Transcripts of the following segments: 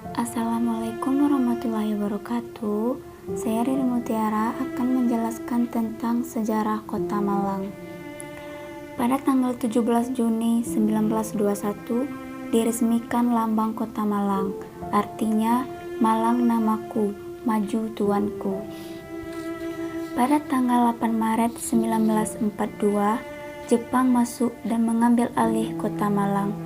Assalamualaikum warahmatullahi wabarakatuh. Saya Riri Mutiara akan menjelaskan tentang sejarah Kota Malang. Pada tanggal 17 Juni 1921 diresmikan lambang Kota Malang, artinya Malang namaku, maju tuanku. Pada tanggal 8 Maret 1942, Jepang masuk dan mengambil alih Kota Malang.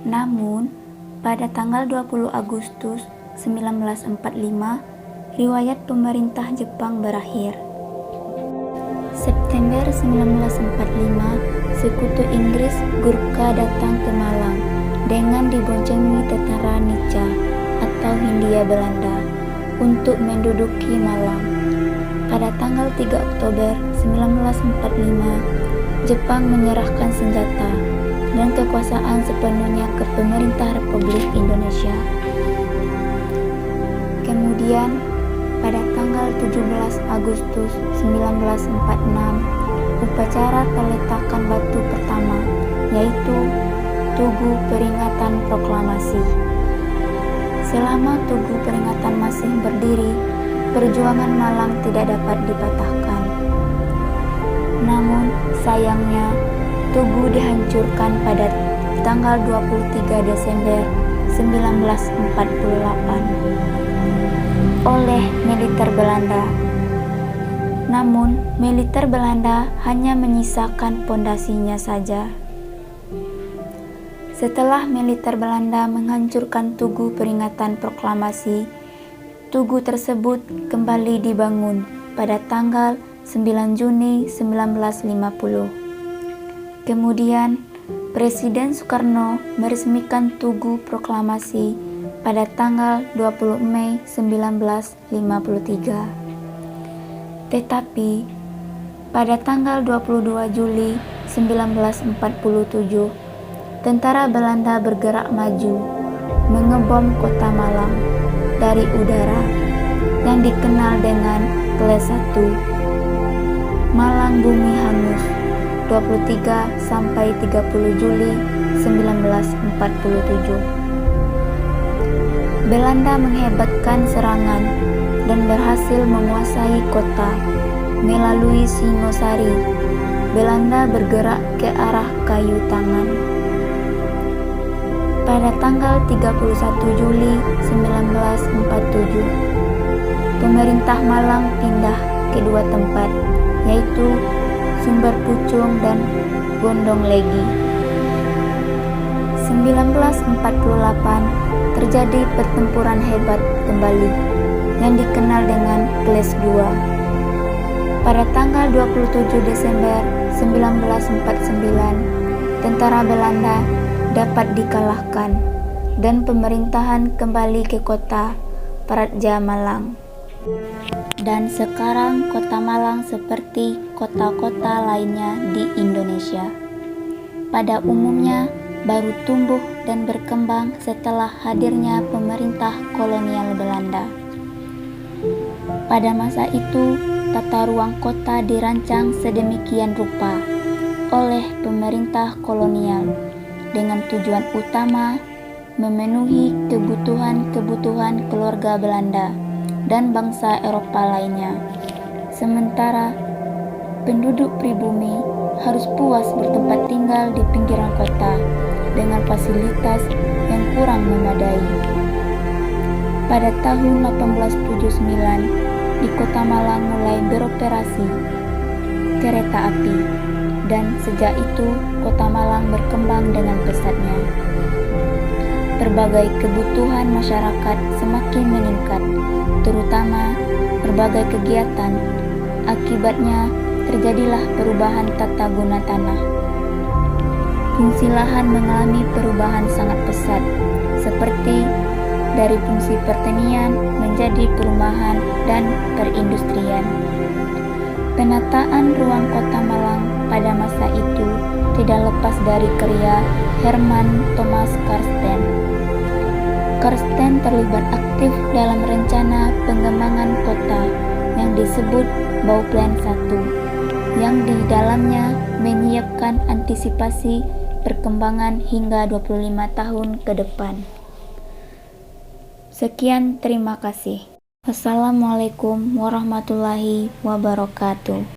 Namun, pada tanggal 20 Agustus 1945, riwayat pemerintah Jepang berakhir. September 1945, sekutu Inggris Gurkha datang ke Malang dengan diboncengi tentara Nica atau Hindia Belanda untuk menduduki Malang. Pada tanggal 3 Oktober 1945, Jepang menyerahkan senjata dan kekuasaan sepenuhnya ke pemerintah Republik Indonesia. Kemudian, pada tanggal 17 Agustus 1946, upacara peletakan batu pertama, yaitu Tugu Peringatan Proklamasi. Selama Tugu Peringatan masih berdiri, perjuangan Malang tidak dapat dipatahkan. Namun, sayangnya, Tugu dihancurkan pada tanggal 23 Desember 1948 oleh militer Belanda. Namun, militer Belanda hanya menyisakan pondasinya saja. Setelah militer Belanda menghancurkan Tugu Peringatan Proklamasi, tugu tersebut kembali dibangun pada tanggal 9 Juni 1950. Kemudian, Presiden Soekarno meresmikan Tugu Proklamasi pada tanggal 20 Mei 1953. Tetapi, pada tanggal 22 Juli 1947, tentara Belanda bergerak maju, mengebom Kota Malang dari udara yang dikenal dengan Kelas 1. Malang Bumi Hangus 23 sampai 30 Juli 1947. Belanda menghebatkan serangan dan berhasil menguasai kota melalui Singosari. Belanda bergerak ke arah Kayu Tangan. Pada tanggal 31 Juli 1947, pemerintah Malang pindah ke dua tempat, yaitu Sumber Pucung dan Gondong Legi. 1948 terjadi pertempuran hebat kembali yang dikenal dengan Kelas 2. Pada tanggal 27 Desember 1949, tentara Belanda dapat dikalahkan dan pemerintahan kembali ke kota Praja Malang. Dan sekarang Kota Malang seperti kota-kota lainnya di Indonesia. Pada umumnya baru tumbuh dan berkembang setelah hadirnya pemerintah kolonial Belanda. Pada masa itu, tata ruang kota dirancang sedemikian rupa oleh pemerintah kolonial dengan tujuan utama memenuhi kebutuhan-kebutuhan keluarga Belanda dan bangsa Eropa lainnya. Sementara penduduk pribumi harus puas bertempat tinggal di pinggiran kota dengan fasilitas yang kurang memadai. Pada tahun 1879, di Kota Malang mulai beroperasi kereta api, dan sejak itu Kota Malang berkembang dengan pesatnya. Berbagai kebutuhan masyarakat semakin meningkat, terutama berbagai kegiatan. Akibatnya terjadilah perubahan tata guna tanah. Fungsi lahan mengalami perubahan sangat pesat, seperti dari fungsi pertanian menjadi perumahan dan perindustrian. Penataan ruang Kota Malang pada masa itu tidak lepas dari karya Herman Thomas Karsten. Karsten terlibat aktif dalam rencana pengembangan kota yang disebut Bauplan 1, yang di dalamnya menyiapkan antisipasi perkembangan hingga 25 tahun ke depan. Sekian, terima kasih. Wassalamualaikum warahmatullahi wabarakatuh.